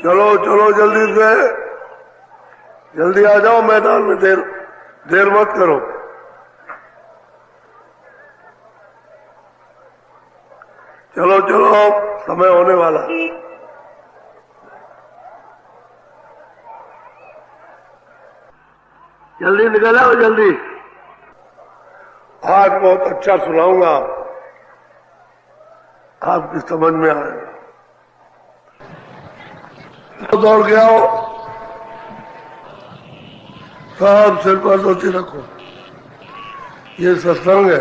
चलो चलो जल्दी से, जल्दी आ जाओ मैदान में, देर मत करो। चलो चलो समय होने वाला। जल्दी निकल आओ जल्दी। आज बहुत अच्छा सुनाऊंगा, आपकी समझ में आएगा। दौड़ के आओ, सब सिर पर धोती रखो, ये सत्संग है।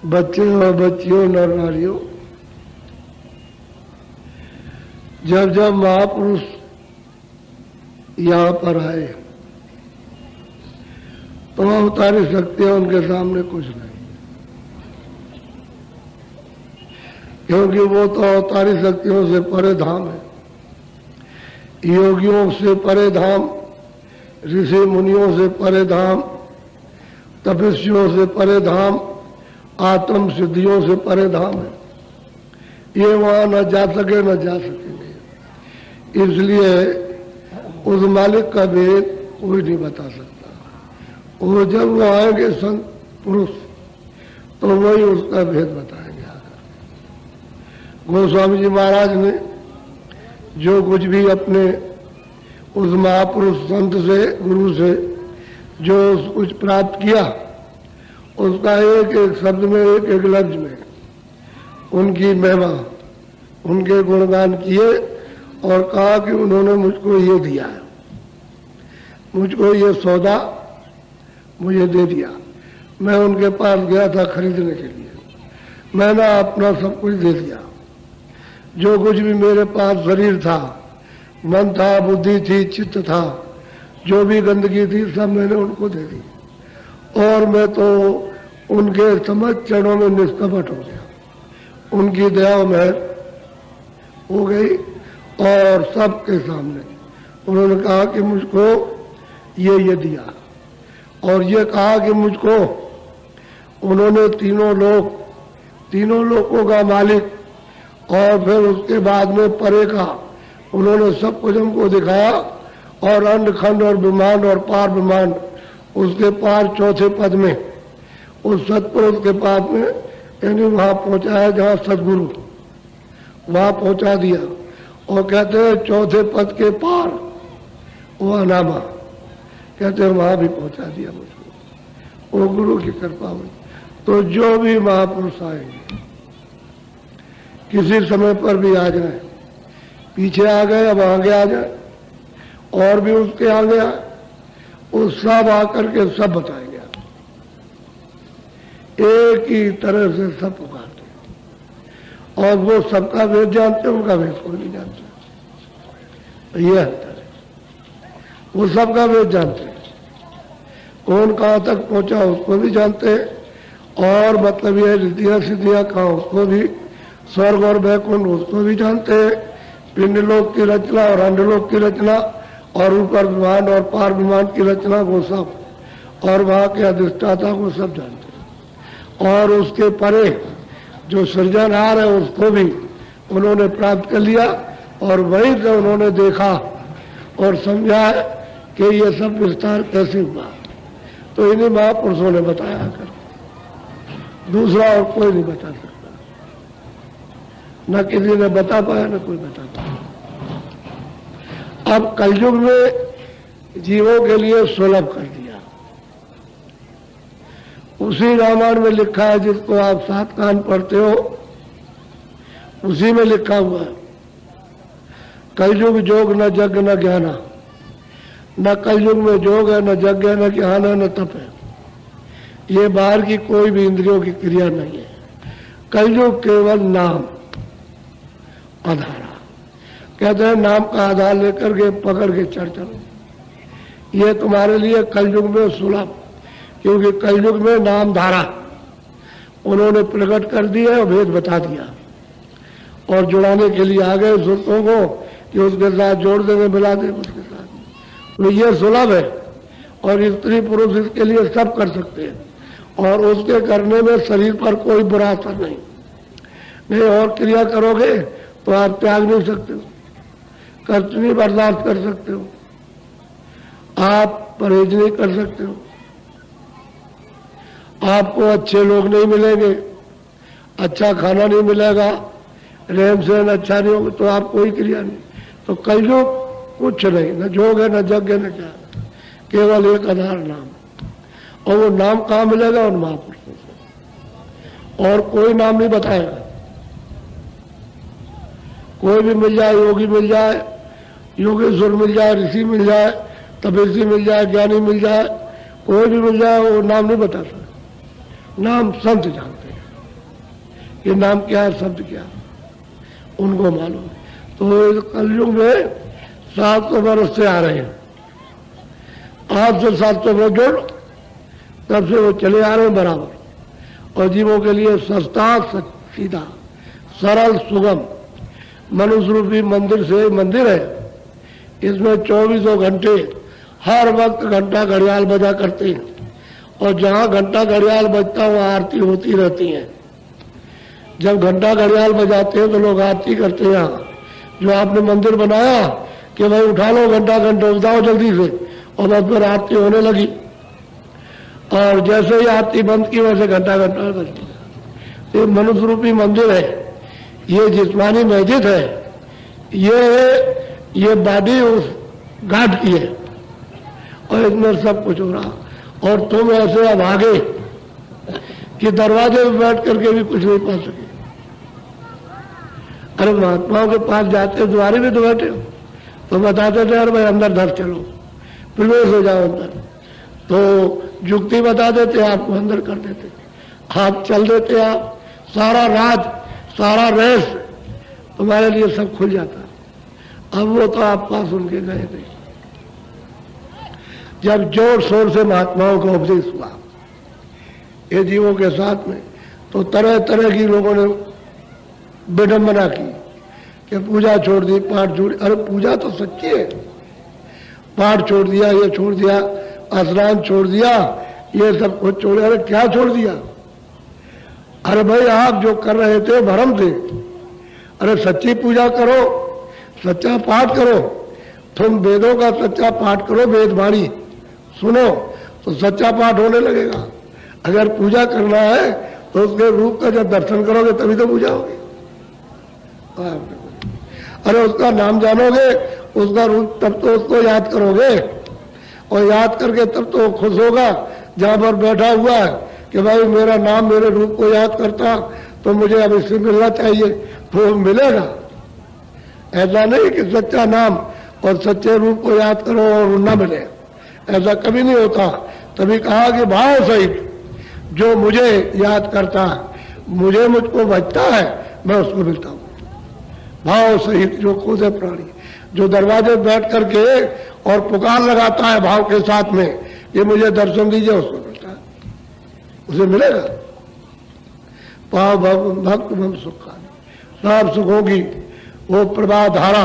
बच्चे और बच्चियों, नर नारियों, जब जब महापुरुष यहाँ पर आए तो अवतारी शक्तियां उनके सामने कुछ नहीं, क्योंकि वो तो अवतारी शक्तियों से परे धाम है, योगियों से परे धाम, ऋषि मुनियों से परे धाम, तपस्वियों से परे धाम, आत्म सिद्धियों से परे धाम है। ये वहां न जा सके न जा सकेंगे। इसलिए उस मालिक का भेद कोई नहीं बता सकता। वो जब वो आएंगे संत पुरुष तो वही उसका भेद बताएंगे आकर। गोस्वामी जी महाराज ने जो कुछ भी अपने उस महापुरुष संत से, गुरु से जो कुछ प्राप्त किया, उसका एक एक शब्द में, एक एक लफ्ज में उनकी महिमा, उनके गुणगान किए और कहा कि उन्होंने मुझको ये दिया है, मुझको ये सौदा मुझे दे दिया। मैं उनके पास गया था खरीदने के लिए, मैंने अपना सब कुछ दे दिया। जो कुछ भी मेरे पास शरीर था, मन था, बुद्धि थी, चित्त था, जो भी गंदगी थी, सब मैंने उनको दे दी। और मैं तो उनके समस्त चरणों में निष्कपट हो गया, उनकी दया में हो गई। और सबके सामने उन्होंने कहा कि मुझको ये दिया, और ये कहा कि मुझको उन्होंने तीनों लोगों का मालिक, और फिर उसके बाद में परे का उन्होंने सब कुछ हमको दिखाया। और अंड खंड और विमान और पार विमान, उसके पार चौथे पद में उस सतपुरुष के पास में, यानी वहां पहुंचाया जहां सदगुरु, वहां पहुंचा दिया। और कहते हैं चौथे पद के पार वो अनामा, कहते हैं वहां भी पहुंचा दिया मुझको, वो गुरु की कृपा हुई। तो जो भी महापुरुष आएंगे, किसी समय पर भी आ जाए, पीछे आ गए, अब आगे आ जाए, और भी उसके आगे आए, वो सब आकर के सब बताएंगे। एक ही तरह से सब पुकारते, और वो सबका वेद जानते, उनका वेद कोई नहीं जानते। ये अंतर है, वो सबका वेद जानते, कौन कहाँ तक पहुंचा उसको भी जानते, और मतलब ये रिद्धियां सिद्धियां कहाँ उसको भी, स्वर्ग और वैकुंठ उसको भी जानते, पिंडलोक की रचना और अंडलोक की रचना, और ऊपर विमान और पार विमान की रचना को सब, और वहां के अधिष्ठाता को सब जानते। और उसके परे जो सृजनहार है उसको भी उन्होंने प्राप्त कर लिया, और वहीं से उन्होंने देखा और समझा कि ये सब विस्तार कैसे हुआ। तो इन्हीं महापुरुषों ने बताया कर, दूसरा और कोई नहीं बता सकता, न किसी ने बता पाया, न कोई बता पाया। अब कलयुग में जीवों के लिए सुलभ कर दिया। उसी रामायण में लिखा है, जिसको आप 7 कान पढ़ते हो, उसी में लिखा हुआ है, कलयुग जोग न यज्ञ न ज्ञाना। न कलयुग में जोग है, न यज्ञ है, न ज्ञान है, न तप है। ये बाहर की कोई भी इंद्रियों की क्रिया नहीं है। कलयुग केवल नाम आधार, कहते हैं नाम का आधार लेकर के पकड़ के चढ़ चलो। ये तुम्हारे लिए कलयुग में सुलभ, क्योंकि कलयुग में नाम धारा उन्होंने प्रकट कर दिया और भेद बता दिया, और जुड़ाने के लिए आ गए सुरतों को कि उसके साथ जोड़ देंगे, मिला देंगे उसके साथ। तो ये सुलभ है, और स्त्री पुरुष इसके लिए सब कर सकते हैं, और उसके करने में शरीर पर कोई बुरा असर नहीं। और क्रिया करोगे तो आप त्याग नहीं सकते हो, कष्ट नहीं बर्दाश्त कर सकते हो, आप परहेज नहीं कर सकते हो, आपको अच्छे लोग नहीं मिलेंगे, अच्छा खाना नहीं मिलेगा, रहन सहन अच्छा नहीं होगा, तो आप कोई क्रिया नहीं। तो कई लोग कुछ नहीं, न जोग है, न जग है, न क्या, केवल एक आधार नाम। और वो नाम कहाँ मिलेगा? उन महापुरुषों से, और कोई नाम नहीं बताएगा। कोई भी मिल जाए, योगी मिल जाए, योगेश्वर मिल जाए, ऋषि मिल जाए, तपस्वी मिल जाए, ज्ञानी मिल जाए, कोई भी मिल जाए, वो नाम नहीं बता सकता। नाम संत जानते हैं, ये नाम क्या है, शब्द क्या है, उनको मालूम है। तो कलयुग में 700 वर्ष से आ रहे हैं, आज से 700 वर्ष जोड़, तब से वो चले आ रहे हैं बराबर। और जीवों के लिए सस्ता, सीधा, सरल, सुगम मनुष्य रूपी मंदिर से मंदिर है। इसमें 24 घंटे हर वक्त घंटा घड़ियाल बजा करते हैं, और जहां घंटा घड़ियाल बजता वहां आरती होती रहती है। जब घंटा घड़ियाल बजाते हैं तो लोग आरती करते हैं। जो आपने मंदिर बनाया कि भाई उठा लो घंटा घंटा उठाओ जल्दी से, और बस फिर आरती होने लगी, और जैसे ही आरती बंद की वैसे घंटा घंटा बजती है। ये मनुष्य रूपी मंदिर है, ये जिस्मानी मस्जिद है, ये बॉडी उस घाट की है, और इसमें सब कुछ हो रहा। और तुम ऐसे अभागे कि दरवाजे में बैठ करके भी कुछ नहीं पा सके। अरे महात्माओं के पास जाते द्वारे भी तो बैठे हो, तो बताते थे अरे भाई अंदर धर चलो, प्रवेश हो जाओ अंदर, तो युक्ति बता देते, आपको अंदर कर देते, आप चल देते, आप सारा राज, सारा रेस तुम्हारे लिए सब खुल जाता है। अब वो तो आप पास उनके गए थे। जब जोर शोर से महात्माओं का उपदेश हुआ ये जीवों के साथ में, तो तरह तरह की लोगों ने विडंबना की कि पूजा छोड़ दी, पाठ छोड़। अरे पूजा तो सच्ची है, पाठ छोड़ दिया, ये छोड़ दिया, स्नान छोड़ दिया, ये सब कुछ छोड़ दिया। अरे क्या छोड़ दिया? अरे भाई आप जो कर रहे थे भ्रम थे। अरे सच्ची पूजा करो, सच्चा पाठ करो, तुम वेदों का सच्चा पाठ करो, वेदवाणी सुनो तो सच्चा पाठ होने लगेगा। अगर पूजा करना है तो उसके रूप का जब दर्शन करोगे तभी तो पूजा होगी। अरे उसका नाम जानोगे, उसका रूप, तब तो उसको याद करोगे, और याद करके तब तो खुश होगा जहां पर बैठा हुआ है कि भाई मेरा नाम मेरे रूप को याद करता तो मुझे अब इससे मिलना चाहिए, तो मिलेगा। ऐसा नहीं कि सच्चा नाम और सच्चे रूप को याद करो और न मिले, ऐसा कभी नहीं होता। तभी कहा कि भाव सहित जो मुझे याद करता है, मुझे मुझको बचता है, मैं उसको मिलता हूं। भाव सहित जो खुद है प्राणी, जो दरवाजे बैठ करके और पुकार लगाता है भाव के साथ में, ये मुझे दर्शन दीजिए, उसको मिलता है, उसे मिलेगा। पाव भक्त भम सुखा, सब सुखों की वो प्रभा धारा,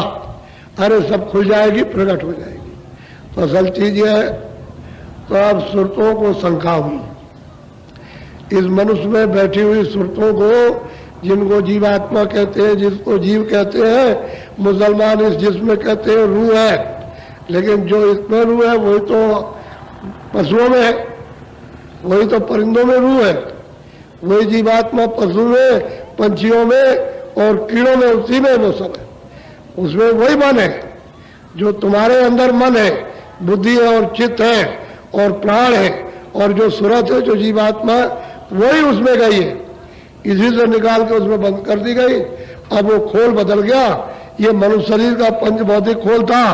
अरे सब खुल जाएगी, प्रकट हो जाएगी। तो असल चीज ये है, तो अब सुरतों को शंका हुई, इस मनुष्य में बैठी हुई सुरतों को, जिनको जीवात्मा कहते हैं, जिसको जीव कहते हैं, मुसलमान इस जिस्म कहते हैं रूह है, लेकिन जो इसमें रूह है वही तो पशुओं में है, वही तो परिंदों में रूह है, वही जीवात्मा पशु में, पंछियों में और कीड़ों में, उसी में वो सब है, उसमें वही मन है। जो तुम्हारे अंदर मन है, बुद्धि है और चित्त है और प्राण है, और जो सूरत है, जो जीवात्मा, वही उसमें गई है, इसी से निकाल के उसमें बंद कर दी गई। अब वो खोल बदल गया, ये मनुष्य शरीर का पंचभौतिक खोल था,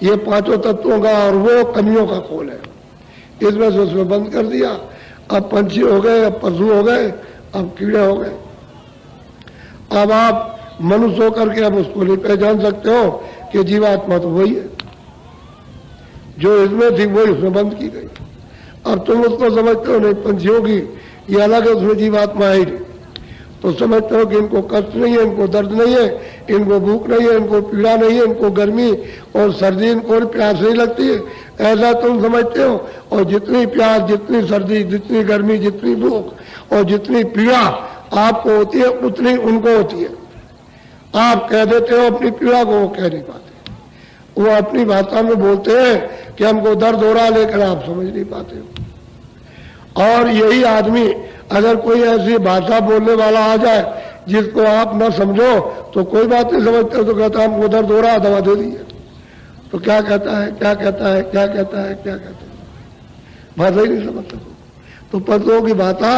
ये पांचों तत्वों का, और वो कमियों का खोल है, इसमें से उसमें बंद कर दिया। अब पंछी हो गए, अब पशु हो गए, अब कीड़े हो गए। अब आप मनुष्य होकर के अब उसको नहीं पहचान सकते हो कि जीवात्मा तो वही है, जो इसमें थी वही उसमें बंद की गई। अब तुम उसको समझते हो नहीं, पंछियों की ये अलग है, उसमें जीवात्मा है, तो समझते हो कि इनको कष्ट नहीं है, इनको दर्द नहीं है, इनको भूख नहीं है, इनको पीड़ा नहीं है, इनको गर्मी और सर्दी, इनको प्यास नहीं लगती है, ऐसा तुम समझते हो। और जितनी प्यास, जितनी सर्दी, जितनी गर्मी, जितनी भूख और जितनी पीड़ा आपको होती है, उतनी उनको होती है। आप कह देते हो अपनी पीड़ा को, वो कह नहीं पाते। वो अपनी भाषा में बोलते हैं कि हमको दर्द हो रहा, लेकिन आप समझ नहीं पाते हो। और यही आदमी अगर कोई ऐसी भाषा बोलने वाला आ जाए जिसको आप न समझो तो कोई बात नहीं समझते, तो कहता है हमको दर्द हो रहा, दवा दे दीजिए। तो क्या कहता है, क्या कहता है, क्या कहता है, क्या कहता है, भाषा ही नहीं समझ सकते। तो पशुओं की भाषा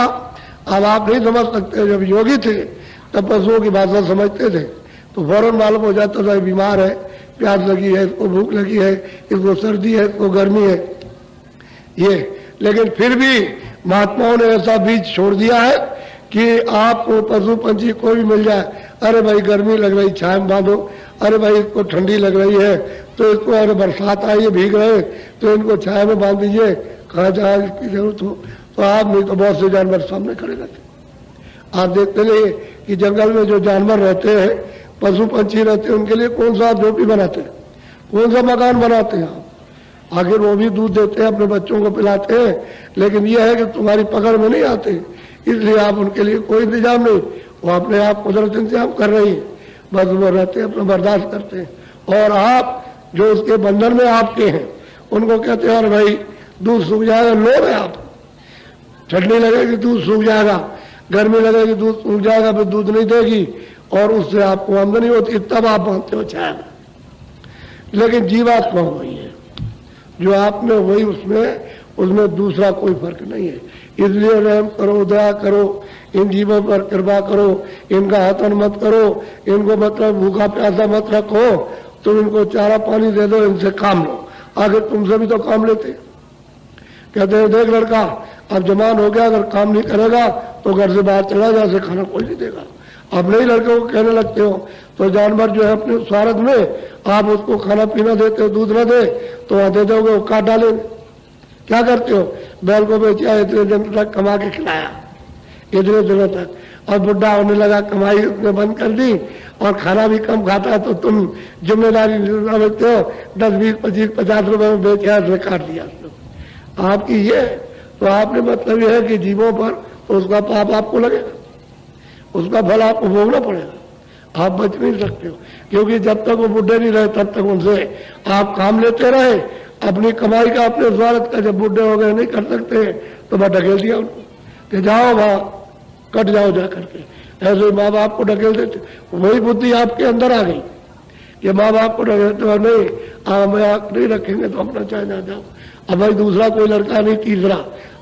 अब आप नहीं समझ सकते। जब योगी थे तब पशुओं की भाषा समझते थे, तो फौरन मालूम हो जाता था बीमार है, प्यास लगी है, इसको भूख लगी है, इसको सर्दी है, इसको गर्मी है, ये। लेकिन फिर भी महात्माओं ने ऐसा बीज छोड़ दिया है कि आपको पशु पंछी कोई भी मिल जाए, अरे भाई गर्मी लग रही छाया में बांधो, अरे भाई इसको ठंडी लग रही है तो इसको, अरे बरसात आई है भीग रहे तो इनको छाया में बांध दीजिए, कहाँ जहाँ इसकी जरूरत हो। तो आप नहीं तो बहुत से जानवर सामने खड़े रहते। आप देखते नहीं कि जंगल में जो जानवर रहते हैं, पशु पंछी रहते हैं, उनके लिए कौन सा झोपड़ी बनाते हैं, कौन सा मकान बनाते हैं आप। आखिर वो भी दूध देते हैं, अपने बच्चों को पिलाते हैं, लेकिन यह है कि तुम्हारी पकड़ में नहीं आते, इसलिए आप उनके लिए कोई इंतजाम नहीं, वो अपने आप कुदरत इंतजाम कर रही है, बस वो रहते हैं, अपना बर्दाश्त करते हैं। और आप जो उसके बंधन में आपके हैं, उनको कहते हैं अरे भाई दूध सूख जाएगा, लो है आप, ठंडी लगेगी दूध सूख जाएगा, गर्मी लगेगी दूध सूख जाएगा, फिर दूध नहीं देगी और उससे आपको आमदनी होती, तब आप बांधते हो छाया में। लेकिन जीवात्मा वही है, जो आप में वही उसमें दूसरा कोई फर्क नहीं है। इसलिए रहम करो, दया करो, इन जीवों पर कृपा करो, इनका हतन मत करो, इनको मतलब भूखा प्यासा मत रखो, तुम इनको चारा पानी दे दो, इनसे काम लो। आखिर तुमसे भी तो काम लेते। कहते हैं देख लड़का अब जवान हो गया, अगर काम नहीं करेगा तो घर से बाहर चला जा, से खाना कोई नहीं देगा। अब नहीं लड़के को कहने लगते हो, तो जानवर जो है अपने स्वार्थ में आप उसको खाना पीना देते हो, दूध न दे तो वहां दे दोगे, वो काट डालेंगे। क्या करते हो, बैल को बेचा, इतने दिन तक कमा के खिलाया, इतने दिनों तक, और बुढ़ा होने लगा, कमाई उसने बंद कर दी और खाना भी कम खाता है, तो तुम जिम्मेदारी समझते हो, 10, 20, 25, 50 रुपए में बेचा, काट दिया आपकी ये। तो आपने मतलब यह है कि जीवों पर तो उसका पाप आपको लगेगा, उसका फल आपको भोगना पड़ेगा, आप बच नहीं सकते हो। क्योंकि जब तक वो बुढ़े नहीं रहे तब तक उनसे आप काम लेते रहे, अपनी कमाई का, अपने स्वार्थ का। जब बुढ़े हो गए नहीं कर सकते तो मैं ढकेल दिया उनको कि जाओ वहां कट जाओ जा करके। ऐसे माँ बाप को ढकेल देते, वही बुद्धि आपके अंदर आ गई कि माँ बाप को ढकेलते हो, नहीं आप नहीं रखेंगे तो अपना चाहे ना जाओ। अब भाई दूसरा कोई लड़का नहीं, तीसरा,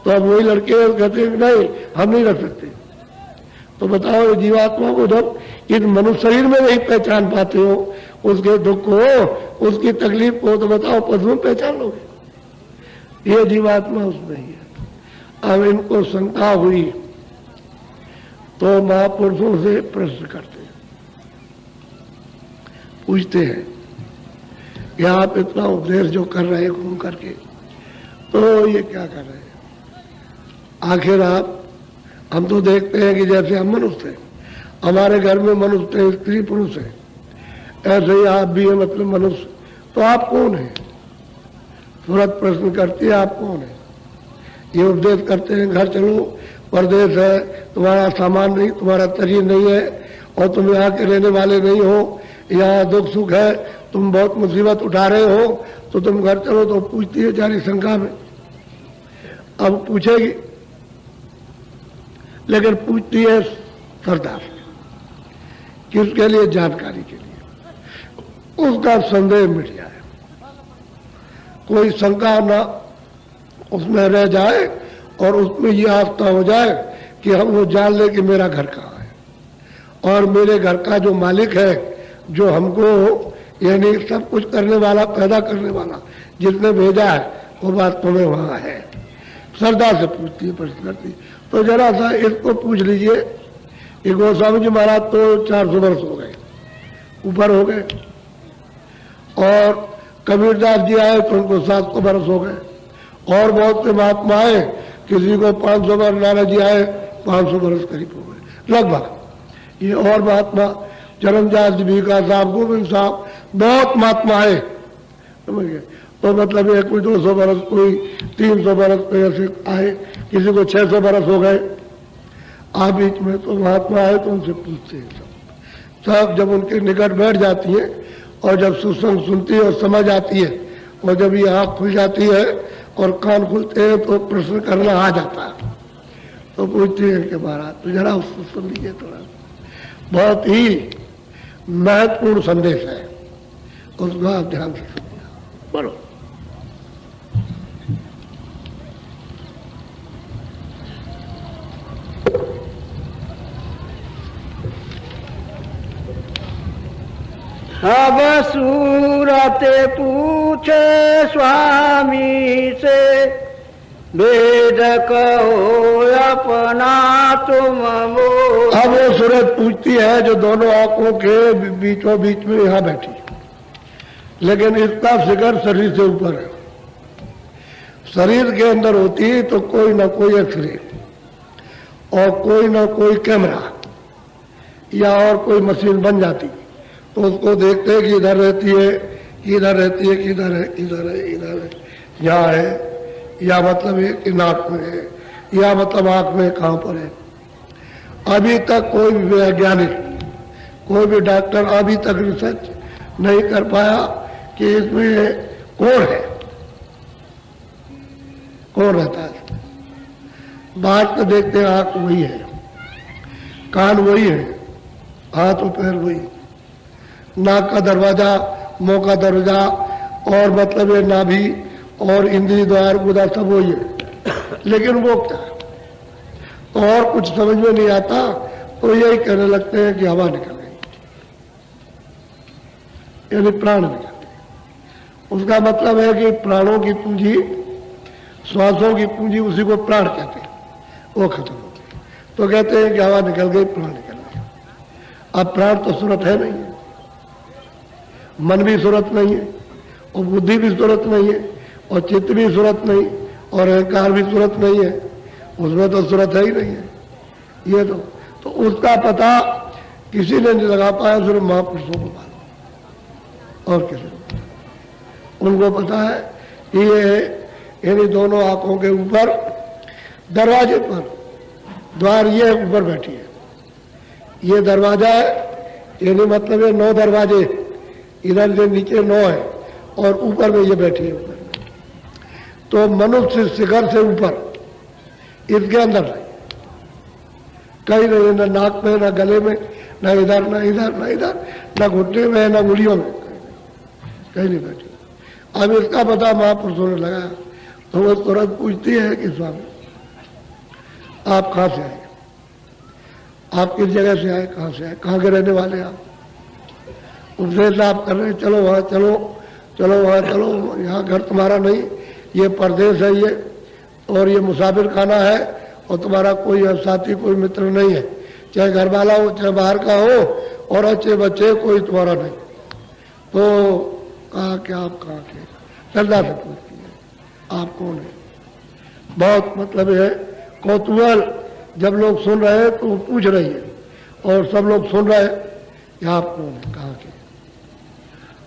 तो अब वही लड़के कहते हैं नहीं हम नहीं रख सकते। तो बताओ जीवात्मा को जब इस मनुष्य शरीर में नहीं पहचान पाते हो, उसके दुख को, उसकी तकलीफ को, तो बताओ पशु में पहचान लोगे। ये जीवात्मा उसमें ही है। अब इनको शंका हुई तो महापुरुषों से प्रश्न करते हैं, पूछते हैं कि आप इतना उपदेश जो कर रहे हैं घूम करके, तो ये क्या कर रहे हैं। आखिर हम तो देखते हैं कि जैसे हम मनुष्य हैं, हमारे घर में मनुष्य है, स्त्री पुरुष है, ऐसे ही आप भी है, मतलब मनुष्य। तो आप कौन है। सूरत प्रश्न करती है आप कौन है। ये उपदेश करते हैं घर चलो, परदेश है, तुम्हारा सामान नहीं, तुम्हारा शरीर नहीं है और तुम यहाँ के रहने वाले नहीं हो, यहाँ दुख सुख है, तुम बहुत मुसीबत उठा रहे हो, तो तुम घर चलो। तो पूछती है जारी शंका में, अब पूछेगी, लेकिन पूछती है सरदार किसके लिए, जानकारी के लिए, उसका संदेह मिट जाए, कोई शंका ना उसमें रह जाए और उसमें ये आस्था हो जाए कि हम वो जान ले कि मेरा घर कहाँ है और मेरे घर का जो मालिक है, जो हमको यानी सब कुछ करने वाला, पैदा करने वाला, जिसने भेजा है, वो बात तुम्हें वहां है। श्रद्धा से पूछती है, प्रश्न करती है। तो जरा सा इसको पूछ लीजिए, ये गोस्वामी जी महाराज तो 400 वर्ष हो गए, ऊपर हो गए, और कबीरदास जी आए तो उनको 700 वर्ष हो गए, और बहुत से महात्मा आए, किसी को 500 वर्ष, नारायण जी आए 500 वर्ष करीब हो गए लगभग। ये और महात्मा चरणदास जी, विकास साहब, गोविंद साहब, बहुत महात्मा आए, समझ गए। तो मतलब ये कोई 200 बरस, कोई 300 बरस, कोई ऐसे आए, किसी को 600 बरस हो गए। आप बीच में तो महात्मा आए तो उनसे पूछते हैं सब, सब जब उनके निकट बैठ जाती हैं और जब सुसंग सुनती है और समझ आती है और जब ये आँख खुल जाती है और कान खुलते हैं तो प्रश्न करना आ जाता है। तो पूछती है कि महाराज तो जरा उसको सुन लीजिए थोड़ा, बहुत ही महत्वपूर्ण संदेश है, उसको आप ध्यान से सुनिए। बोलो। अब सूरत पूछे स्वामी से, वेद कहो अपना तुम बोलो। अब वो सूरत पूछती है जो दोनों आंखों के बीचों बीच में यहाँ बैठी, लेकिन इसका फिगर शरीर से ऊपर है। शरीर के अंदर होती तो कोई ना कोई एक्सरे और कोई ना कोई कैमरा या और कोई मशीन बन जाती, तो उसको देखते हैं कि इधर रहती है, इधर रहती है, किधर है, इधर है, इधर है, यहाँ है, या मतलब है कि नाक में है, या मतलब आंख में कहाँ पर है। अभी तक कोई भी वैज्ञानिक, कोई भी डॉक्टर अभी तक रिसर्च नहीं कर पाया कि इसमें कौन है, कौन रहता है। बात तो देखते हैं आंख वही है, कान वही है, हाथ और पैर वही, नाक का दरवाजा, मुंह का दरवाजा और मतलब ये नाभि और इंद्रिय द्वार गुदा सब वही है। लेकिन वो क्या, तो और कुछ समझ में नहीं आता तो यही कहने लगते हैं कि हवा निकल गई, यानी प्राण निकल गए। उसका मतलब है कि प्राणों की पूंजी, श्वासों की पूंजी, उसी को प्राण कहते हैं, वो खत्म हो गई। तो कहते हैं कि हवा निकल गई, प्राण निकल गया। अब प्राण तो सूरत है नहीं है, मन भी सूरत नहीं है, और बुद्धि भी सूरत नहीं है, और चित्त भी सूरत नहीं, और अहंकार भी सूरत नहीं है, उसमें तो सूरत है ही नहीं है। ये तो उसका पता किसी ने नहीं लगा पाया, सिर्फ महापुरुषों को मालूम और किसी को। उनको पता है कि ये यानी दोनों आंखों के ऊपर दरवाजे पर, द्वार ये ऊपर बैठी है, ये दरवाजा है, यानी मतलब ये 9 दरवाजे, इधर से नीचे 9 है और ऊपर में ये बैठी है ऊपर। तो मनुष्य शिखर से ऊपर इसके अंदर नहीं, कहीं नहीं, न नाक में, न गले में, न इधर, न इधर, न इधर, न घुटने में, न उंगलियों में, कहीं नहीं बैठी। अब इसका पता महापुरुषों ने लगाया। तो वो तुरंत पूछती है कि स्वामी आप कहाँ से आए, आप किस जगह से आए, कहाँ से आए, कहाँ के रहने वाले आप। उपदेश आप कर रहे, चलो वहाँ चलो, चलो वहाँ चलो, यहाँ घर तुम्हारा नहीं, ये परदेश है ये, और ये मुसाफिर खाना है, और तुम्हारा कोई साथी, कोई मित्र नहीं है, चाहे घर वाला हो चाहे बाहर का हो, और अच्छे बच्चे कोई तुम्हारा नहीं। तो कहा कि आप कहाँ के, श्रद्धा से पूछती है आप कौन है। बहुत मतलब है कौतूहल, जब लोग सुन रहे हैं तो पूछ रही है, और सब लोग सुन रहे हैं कि आप कौन है, कहाँ के।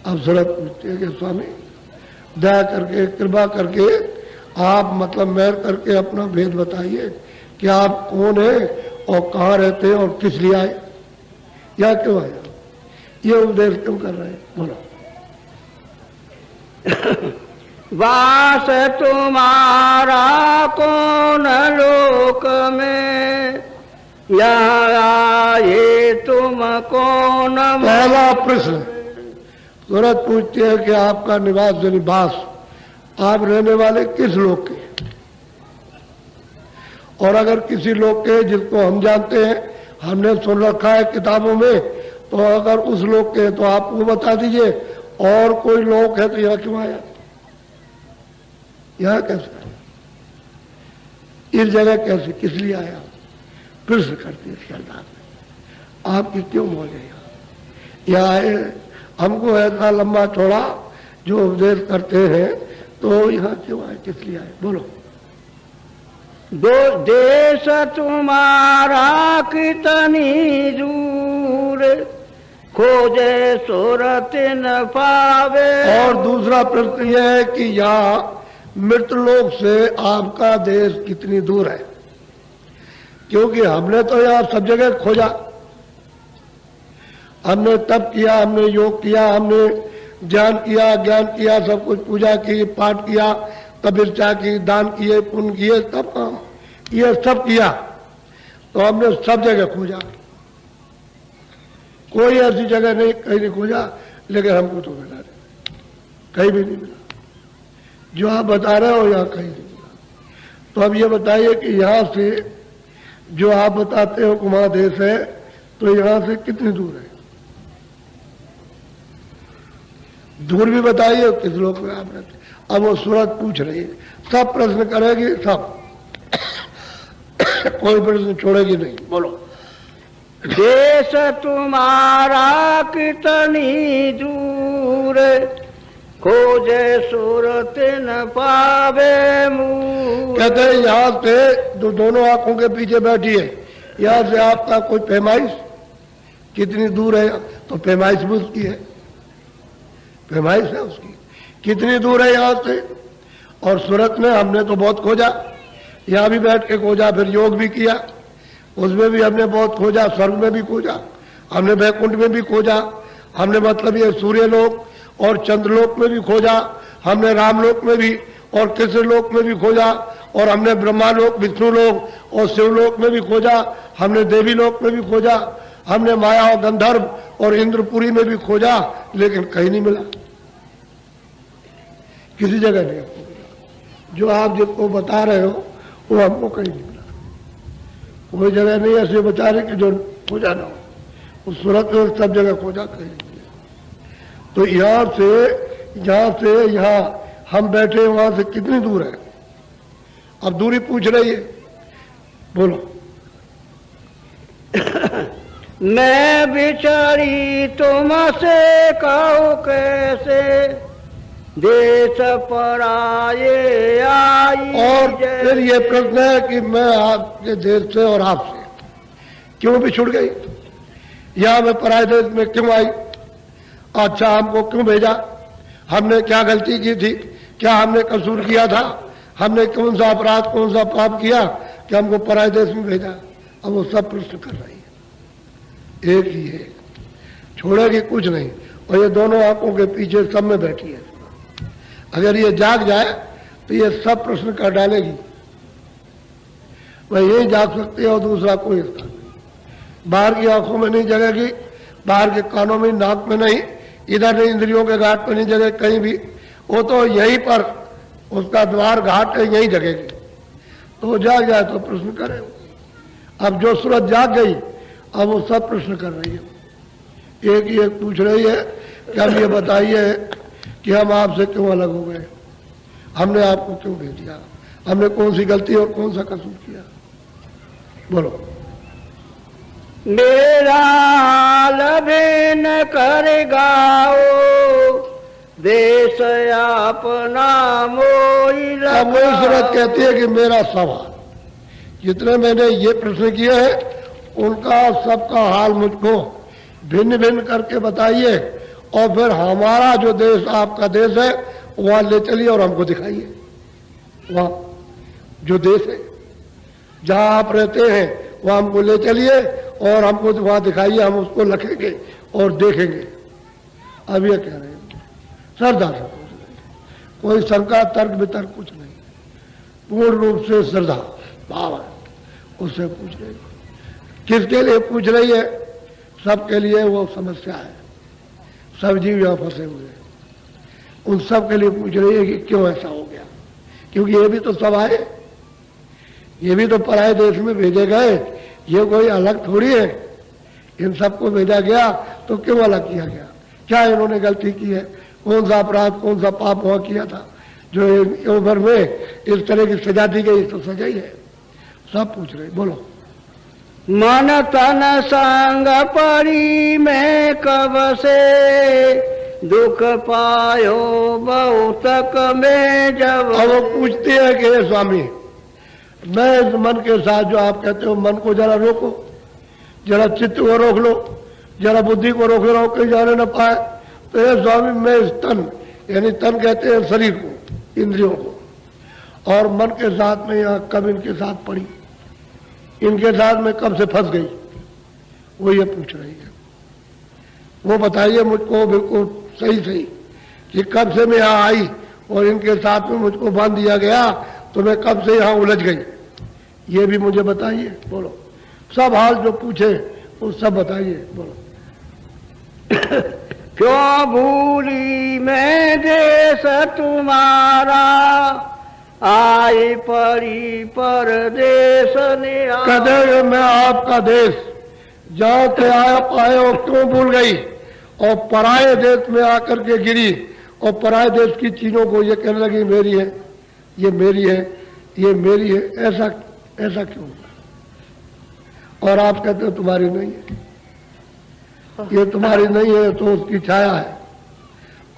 अब जरा पूछते हैं कि स्वामी दया करके, कृपा करके आप मतलब मेहर करके अपना भेद बताइए कि आप कौन है और कहाँ रहते हैं और किस लिए आए, या क्यों आए, ये उपदेश क्यों कर रहे हैं, बोलो। वास तुम्हारा कौन लोक में, यहाँ आए तुम कौन। पहला प्रश्न सूरत पूछती है कि आपका निवास यानी वास, आप रहने वाले किस लोक के, और अगर किसी लोक के जिसको हम जानते हैं, हमने सुन रखा है किताबों में, तो अगर उस लोक के तो आप वो बता दीजिए, और कोई लोक है तो यहाँ क्यों आया, यहाँ कैसे आया, इस जगह कैसे, किस लिए आया, प्रश्न करती है श्रद्धा में। आपकी क्यों मौज है यहाँ आए, हमको ऐसा लंबा चौड़ा जो उपदेश करते हैं, तो यहाँ क्यों आए, किस लिए आए, बोलो। दो देश तुम्हारा कितनी दूर, खोजे सूरत न पावे। और दूसरा प्रश्न यह है कि यहाँ मृतलोक से आपका देश कितनी दूर है, क्योंकि हमने तो यहाँ सब जगह खोजा, हमने तप किया, हमने योग किया, हमने ध्यान किया, ज्ञान किया, सब कुछ पूजा की, पाठ किया, तपस्या की, दान किए, पुण्य किए, सब काम ये सब किया, तो हमने सब जगह खोजा, कोई ऐसी जगह नहीं कहीं नहीं खोजा, लेकिन हमको तो मिला नहीं, कहीं भी नहीं मिला। जो आप बता रहे हो यहाँ कहीं नहीं मिला। तो अब ये बताइए कि यहाँ से जो आप बताते हो कुमार देश है, तो यहाँ से कितनी दूर है? दूर भी बताइए, किस लोक में आप रहते। अब वो सूरत पूछ रही है, सब प्रश्न करेगी, सब कोई प्रश्न छोड़ेगी नहीं। बोलो। देश तुम्हारा कितनी दूर, खोजे सूरत न पावे मुँह। कहते हैं यहाँ से जो दोनों आंखों के पीछे बैठी है, यहाँ से आपका कोई पैमाइश कितनी दूर है? तो पैमाइश भी उसकी है, पैमाइश है उसकी, कितनी दूर है यहाँ से। और सूरत में हमने तो बहुत खोजा, यहाँ भी बैठ के खोजा, फिर योग भी किया, उसमें भी हमने बहुत खोजा, स्वर्ग में भी खोजा, हमने वैकुंठ में भी खोजा, हमने मतलब ये सूर्यलोक और चंद्रलोक में भी खोजा, हमने रामलोक में भी और कृष्ण लोक में भी खोजा, और हमने ब्रह्मालोक, विष्णुलोक और शिवलोक में भी खोजा, हमने देवी लोक में भी खोजा, हमने माया और गंधर्व और इंद्रपुरी में भी खोजा, लेकिन कहीं नहीं मिला, किसी जगह नहीं हमको मिला। जो आप जिसको बता रहे हो वो हमको कहीं नहीं मिला, कोई जगह नहीं ऐसे बता रहे कि जो खोजा ना हो। उस सूरत में सब जगह खोजा, कहीं नहीं मिला। तो यहाँ से यहाँ हम बैठे, वहां से कितनी दूर है? अब दूरी पूछ रही है, बोलो। मैं बिचारी तुमसे कहूँ कैसे, देश पराये आई। और फिर ये प्रश्न है कि मैं आपके देश से और आपसे क्यों भी छुट गई, यहां मैं पराये देश में क्यों आई? अच्छा, हमको क्यों भेजा? हमने क्या गलती की थी? क्या हमने कसूर किया था? हमने कौन सा अपराध, कौन सा पाप किया कि हमको पराये देश में भेजा? अब वो सब प्रश्न कर रही है, एक ही है, छोड़ेगी कुछ नहीं। और ये दोनों आंखों के पीछे सब में बैठी है, अगर ये जाग जाए तो ये सब प्रश्न कर डालेगी। वह यही जाग सकती है और दूसरा कोई स्थान नहीं। बाहर की आंखों में नहीं जगेगी, बाहर के कानों में, नाक में नहीं, इधर नहीं, इंद्रियों के घाट पर नहीं जगह कहीं भी, वो तो यहीं पर उसका द्वार घाट है, यहीं जगेगी। तो वो जाग जाए तो प्रश्न करे। अब जो सूरत जाग गई, अब वो सब प्रश्न कर रही है, एक ही एक पूछ रही है कि अब ये बताइए कि हम आपसे क्यों अलग हो गए, हमने आपको क्यों भेज दिया, हमने कौन सी गलती और कौन सा कसूर किया? बोलो। मेरा लबिन कर गाओ, देश अपना मोई लगाओ। अब वही सूरत कहती है कि मेरा सवाल, जितने मैंने ये प्रश्न किए हैं उनका सबका हाल मुझको भिन्न भिन्न करके बताइए, और फिर हमारा जो देश, आपका देश है, वहां ले चलिए और हमको दिखाइए। वहां जो देश है जहां आप रहते हैं वहां हमको ले चलिए और हमको वहां दिखाइए, हम उसको लिखेंगे और देखेंगे। अब ये कह रहे हैं श्रद्धा से पूछ रहे, कोई शंका तर्क वितर्क कुछ नहीं, पूर्ण रूप से श्रद्धा भाव है, उससे पूछ रही। किसके लिए पूछ रही है? सबके लिए वो समस्या है, सब जीव यहाँ फंसे हुए हैं, उन सब के लिए पूछ रही है कि क्यों ऐसा हो गया, क्योंकि ये भी तो सब आए, ये भी तो पराये देश में भेजे गए, ये कोई अलग थोड़ी है, इन सबको भेजा गया तो क्यों अलग किया गया? क्या इन्होंने गलती की है? कौन सा अपराध, कौन सा पाप वहां किया था जो उम्र में इस तरह की सजा दी गई? तो सजा ही है, सब पूछ रहे। बोलो। मन तन संग परी में कब से, दुख पायो बहुतक में जब। अब वो पूछते हैं कि हे स्वामी, मैं इस मन के साथ, जो आप कहते हो मन को जरा रोको, जरा चित्त को रोक लो, जरा बुद्धि को रोक लो, कहीं जाने न पाए, तो हे स्वामी मैं इस तन, यानी तन कहते हैं शरीर को, इंद्रियों को, और मन के साथ में यहाँ कब इनके साथ पड़ी, इनके साथ में कब से फंस गई, वो ये पूछ रही है। वो बताइए मुझको बिल्कुल सही सही कि कब से मैं यहाँ आई और इनके साथ में मुझको बांध दिया गया तो मैं कब से यहाँ उलझ गई, ये भी मुझे बताइए। बोलो, सब हाल जो पूछे वो सब बताइए। बोलो। क्यों भूली मैं देश तुम्हारा, आई परी परदेश निहारा। कदे मैं आपका देश जहाँ से आप आए हो क्यों भूल गई, और पराये देश में आकर के गिरी और पराये देश की चीजों को ये कहने लगी मेरी है, ये मेरी है, ये मेरी है। ऐसा ऐसा क्यों? और आप कहते हो तुम्हारी नहीं है, ये तुम्हारी नहीं है तो उसकी छाया है,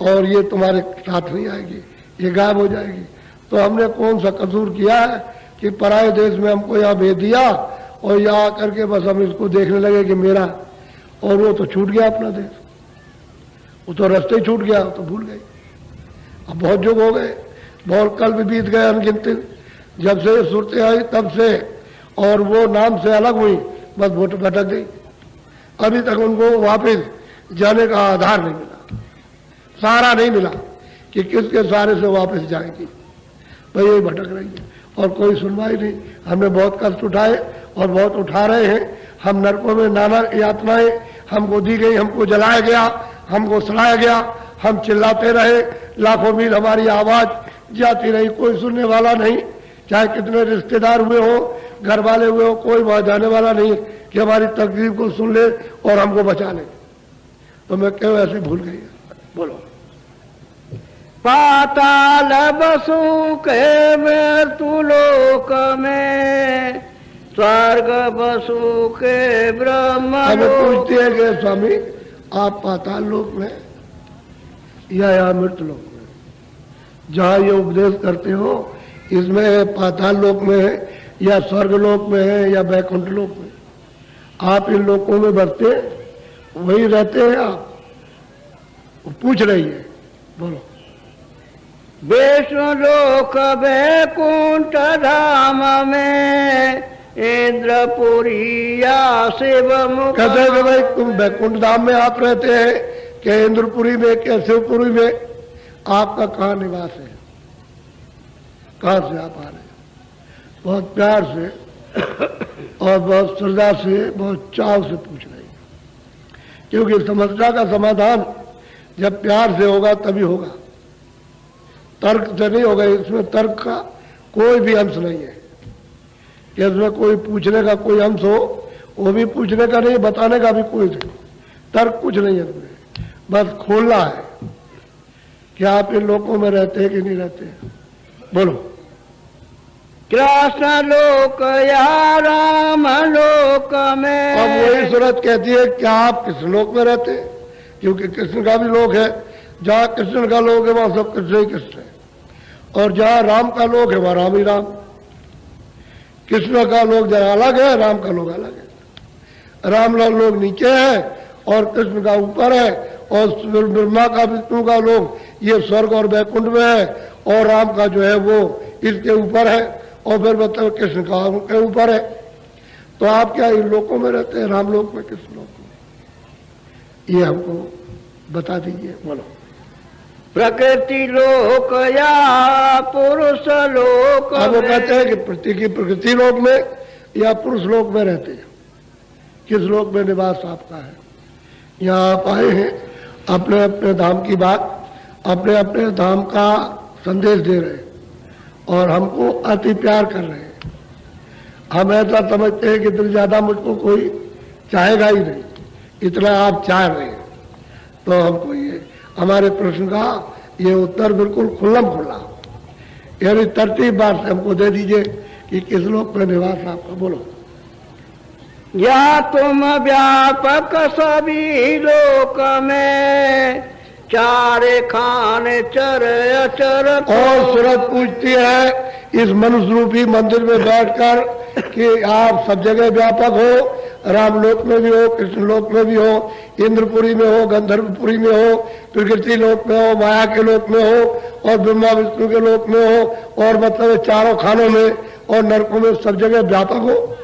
और ये तुम्हारे साथ नहीं आएगी, ये गायब हो जाएगी। तो हमने कौन सा कसूर किया है कि पराये देश में हमको यहाँ भेज दिया और यहाँ आकर के बस हम इसको देखने लगे कि मेरा, और वो तो छूट गया अपना देश, वो तो रास्ते ही छूट गया, तो भूल गई। अब बहुत युग हो गए, बहुत कल भी बीत गए अनगिनत, जब से ये सूरतें आई तब से, और वो नाम से अलग हुई, बस वोट भटक गई। अभी तक उनको वापस जाने का आधार नहीं मिला, सहारा नहीं मिला कि किसके सहारे से वापस जाएगी, भाई यही भटक रही है और कोई सुनवाई नहीं। हमने बहुत कष्ट उठाए और बहुत उठा रहे हैं। हम नरकों में नाना यातनाएं हमको दी गई, हमको जलाया गया, हमको सड़ाया गया, हम चिल्लाते रहे, लाखों मील हमारी आवाज जाती रही, कोई सुनने वाला नहीं। चाहे कितने रिश्तेदार हुए हो, घर वाले हुए हो, कोई वहां जाने वाला नहीं कि हमारी तकलीफ को सुन ले और हमको बचा ले। तो मैं क्यों ऐसे भूल गई? बोलो। पाताल बसु के मृत्यु लोक में, स्वर्ग बसु के ब्रह्म। हमें पूछते हैं कि स्वामी आप पाताल लोक में या मृत्यु लोक में, जहाँ ये उपदेश करते हो इसमें पाताल लोक में है या स्वर्ग लोक में है या बैकुंठ लोक में? आप इन लोकों में बसते वही रहते हैं आप? पूछ रही है। बोलो। विष्णु लोक बैकुंठ धाम में, इंद्रपुरी या शिव मुख। कहते हैं भाई तुम बैकुंठ धाम में आप रहते हैं क्या इंद्रपुरी में क्या शिवपुरी में? आपका कहाँ निवास है? कहाँ से आप आ रहे हैं? बहुत प्यार से और बहुत श्रद्धा से, बहुत चाव से पूछ रहे हैं, क्योंकि समस्या का समाधान जब प्यार से होगा तभी होगा, तर्क से नहीं होगा। इसमें तर्क का कोई भी अंश नहीं है कि इसमें कोई पूछने का कोई अंश हो, वो भी पूछने का नहीं, बताने का भी कोई नहीं, तर्क कुछ नहीं है इसमें। बस खोलना है कि आप इन लोकों में रहते हैं कि नहीं रहते हैं। बोलो। कृष्ण लोक या राम लोक में। अब वही सूरत कहती है क्या आप किस लोक में रहते हैं? क्योंकि कृष्ण का भी लोक है, जहाँ कृष्ण का लोक है वहां सब कृष्ण ही कृष्ण है, और जहाँ राम का लोक है वहां राम ही राम। कृष्ण का लोक जरा अलग है, राम का लोक अलग है। राम का लोक नीचे है और कृष्ण का ऊपर है, और ब्रह्मा का विष्णु का लोक ये स्वर्ग और बैकुंठ में है, और राम का जो है वो इसके ऊपर है, और फिर मतलब कृष्ण का उनके ऊपर है। तो आप क्या इन लोकों में रहते हैं, राम लोक में, कृष्ण लोक में? ये हमको बता दीजिए। बोलो। प्रकृति लोक या पुरुष लोक। अब वो कहते हैं कि प्रकृति लोक में या पुरुष लोक में रहते हैं। किस लोक में निवास आपका है? यहाँ आप आए हैं अपने अपने धाम की बात, अपने अपने धाम का संदेश दे रहे हैं और हमको अति प्यार कर रहे हैं। हम ऐसा समझते हैं कि इतना ज्यादा मुझको कोई चाहेगा ही नहीं, इतना आप चाह रहे हैं। तो हमको ये हमारे प्रश्न का ये उत्तर बिल्कुल खुल्लम खुल्ला, यानी तरतीब बार से हमको दे दीजिए कि किस लोक में निवास आपका। बोलो। या तुम व्यापक सभी लोक में, चारे खान चर अचर। और सूरत पूछती है इस मनुष्य रूपी मंदिर में बैठकर कि आप सब जगह व्यापक हो, रामलोक में भी हो, कृष्ण लोक में भी हो, इंद्रपुरी में हो, गंधर्वपुरी में हो, प्रकृति लोक में हो, माया के लोक में हो, और ब्रह्मा विष्णु के लोक में हो, और मतलब चारों खानों में और नरकों में सब जगह व्यापक हो।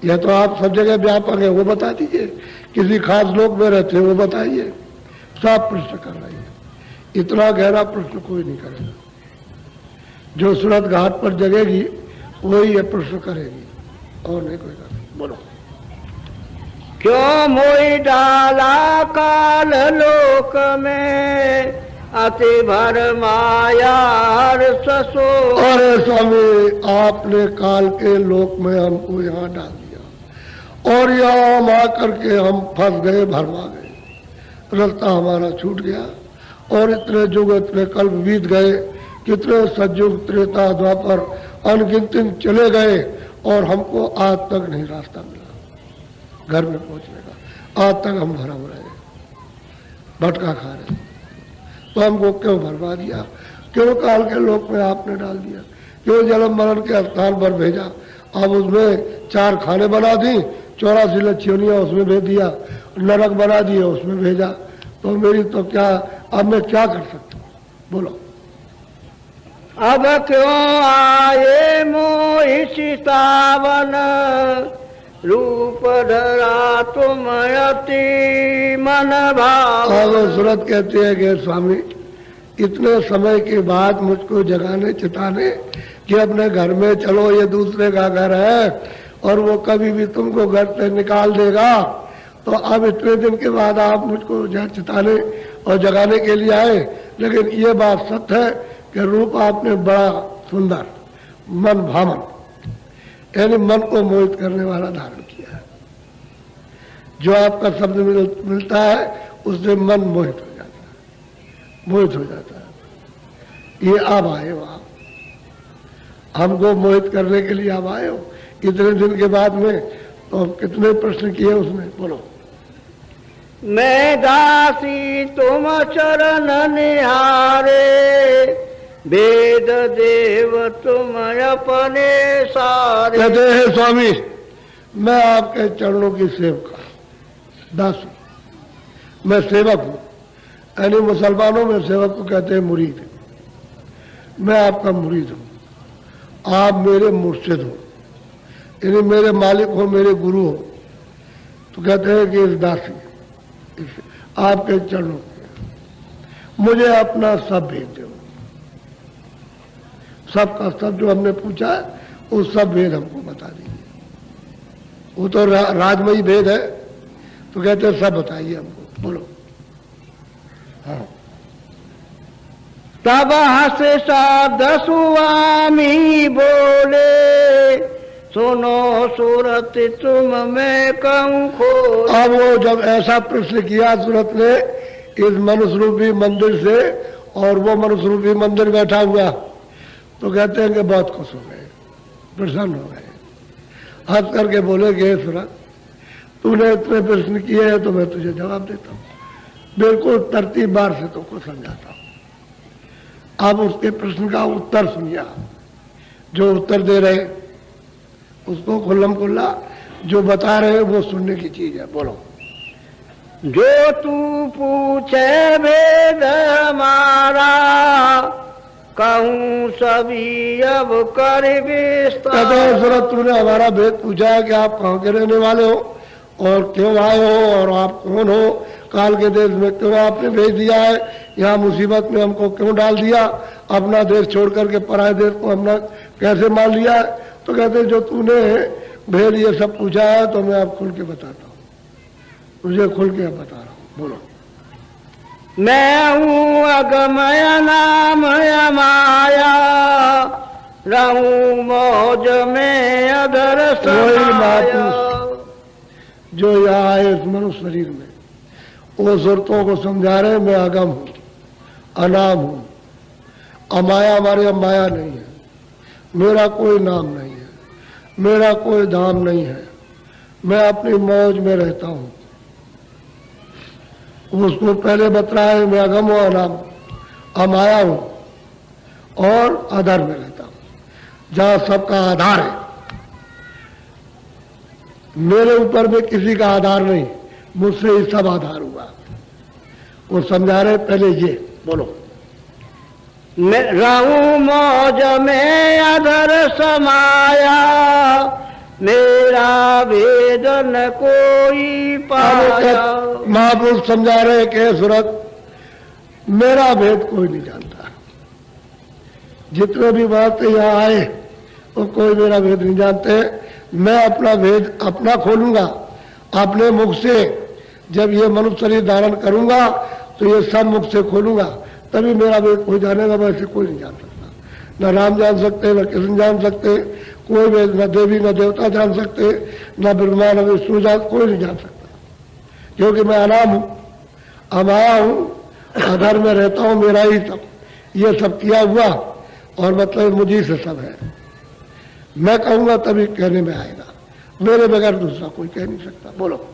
यह तो आप सब जगह व्यापक है, वो बता दीजिए किसी खास लोक में रहते हैं वो बताइए। सब प्रश्न कर रही है। इतना गहरा प्रश्न कोई नहीं करेगा। जो सूरत घाट पर जगेगी वही ये प्रश्न करेगी और नहीं कोई करेगा। बोलो। क्यों मोई डाला काल लोक में अति भर माया ससो। अरे स्वामी, आपने काल के लोक में हमको यहाँ डाल दिया और यहाँ हम आकर के हम फंस गए, भरमा गए, रास्ता हमारा छूट गया और इतने युग इतने कल्प बीत गए, कितने सतयुग त्रेता द्वापर अनगिनत चले गए और हमको आज तक नहीं रास्ता मिला घर में पहुंचने का। आज तक हम भरम रहे, भटका खा रहे। तो हमको क्यों भरवा दिया? क्यों काल के लोक में आपने डाल दिया? क्यों जन्म मरण के स्थान पर भेजा? अब उसमें 4 खाने बना दी, 84 लच्छियोनियां उसमें भेज दिया, नरक बना दिया उसमें भेजा। तो मेरी तो क्या, अब मैं क्या कर सकता हूँ? बोलो। अब क्यों आए मोहि चितावन रूप धरा तुम अति मन भाव। अब सूरत कहते हैं कि स्वामी, इतने समय के बाद मुझको जगाने चिताने कि अपने घर में चलो, ये दूसरे का घर है और वो कभी भी तुमको घर से निकाल देगा। तो अब इतने दिन के बाद आप मुझको चिताने और जगाने के लिए आए। लेकिन ये बात सत्य है कि रूप आपने बड़ा सुंदर, मन भावन, यानी मन को मोहित करने वाला धारण किया है। जो आपका शब्द मिलता है उससे मन मोहित हो जाता है, मोहित हो जाता है। ये आप आए हो, आप हमको मोहित करने के लिए आप आए हो इतने दिन के बाद में। तो कितने प्रश्न किए उसने? बोलो। मैं दासी तुम चरण निहारे वेद देव तुम अपने सारे। कहते हैं स्वामी, मैं आपके चरणों की सेवका दासी, मैं सेवक हूँ। यानी मुसलमानों में सेवक को कहते हैं मुरीद। मैं आपका मुरीद हूँ, आप मेरे मुर्शिद हो, यानी मेरे मालिक हो, मेरे गुरु हो। तो कहते हैं कि इस दासी आपके चरणों मुझे अपना सब भेज दो। सब का सब जो हमने पूछा है वो सब भेद हमको बता दीजिए। वो तो राजमयी भेद है। तो कहते हैं सब बताइए हमको। बोलो। हाँ। तब हंस शब्द स्वामी बोले सुनो सूरत तुम मैं कहूँ खो। अब वो जब ऐसा प्रश्न किया सूरत ने इस मनुष्य रूपी मंदिर से, और वो मनुष्य रूपी मंदिर बैठा हुआ, तो कहते हैं कि बहुत खुश हो गए, प्रसन्न हो गए, हंस करके बोले कि सूरत, तूने इतने प्रश्न किए हैं तो मैं तुझे जवाब देता हूँ, बिल्कुल तरतीब बार से तुमको समझाता हूँ। अब उसके प्रश्न का उत्तर सुनिए। जो उत्तर दे रहे उसको खुल्लम खुल्ला, जो बता रहे वो सुनने की चीज है। बोलो। जो तू पूछे वेद हमारा कहूँ सभी अब कर विस्तार। सूरत, तूने हमारा भेद पूछा है कि आप कहाँ के रहने वाले हो और क्यों आए हो और आप कौन हो, काल के देश में क्यों आपने भेज दिया है, यहाँ मुसीबत में हमको क्यों डाल दिया, अपना देश छोड़ करके पराये देश को हमने कैसे मान लिया है। तो कहते जो तूने भेद ये सब पूछा है तो मैं आप खुल के बताता हूँ, मुझे खुल के बता रहा हूँ। बोलो। मैं हूँ अगमय नाम माया रहूं मौज में अधर समाया। जो यहाँ आए इस मनुष्य शरीर में वो सुरतों को समझा रहे मैं अगम हूँ, अनाम हूँ, अमाया हमारे माया नहीं है, मेरा कोई नाम नहीं है, मेरा कोई धाम नहीं है, मैं अपनी मौज में रहता हूँ। उसको पहले बतलाया मैं अगम हूँ, अनाम, अमाया हूँ और आधार में रहता हूँ, जहाँ सबका आधार है। मेरे ऊपर में किसी का आधार नहीं, मुझसे ही सब आधार हुआ। वो समझा रहे पहले ये। बोलो। रहूं मौज में अधर समाया मेरा भेद न कोई पाया। महापुरुष समझा रहे कि सूरत मेरा भेद कोई नहीं जानता। जितने भी बात यहाँ आए वो कोई मेरा भेद नहीं जानते। मैं अपना भेद अपना खोलूंगा अपने मुख से। जब ये मनुष्य शरीर धारण करूंगा तो ये सब मुख से खोलूंगा, तभी मेरा भेद कोई जानेगा। वैसे कोई नहीं जान सकता। न राम जान सकते, न कृष्ण जान सकते, कोई भेद न देवी न देवता जान सकते, न ब्रह्मा न विष्णु जान, कोई नहीं जान सकता। क्योंकि मैं अनाम हूं, अमाया हूं, अधर में रहता हूं। मेरा ही सब ये सब किया हुआ और मतलब मुझी से सब है। मैं कहूंगा तभी कहने में आएगा, मेरे बगैर दूसरा कोई कह नहीं सकता। बोलो।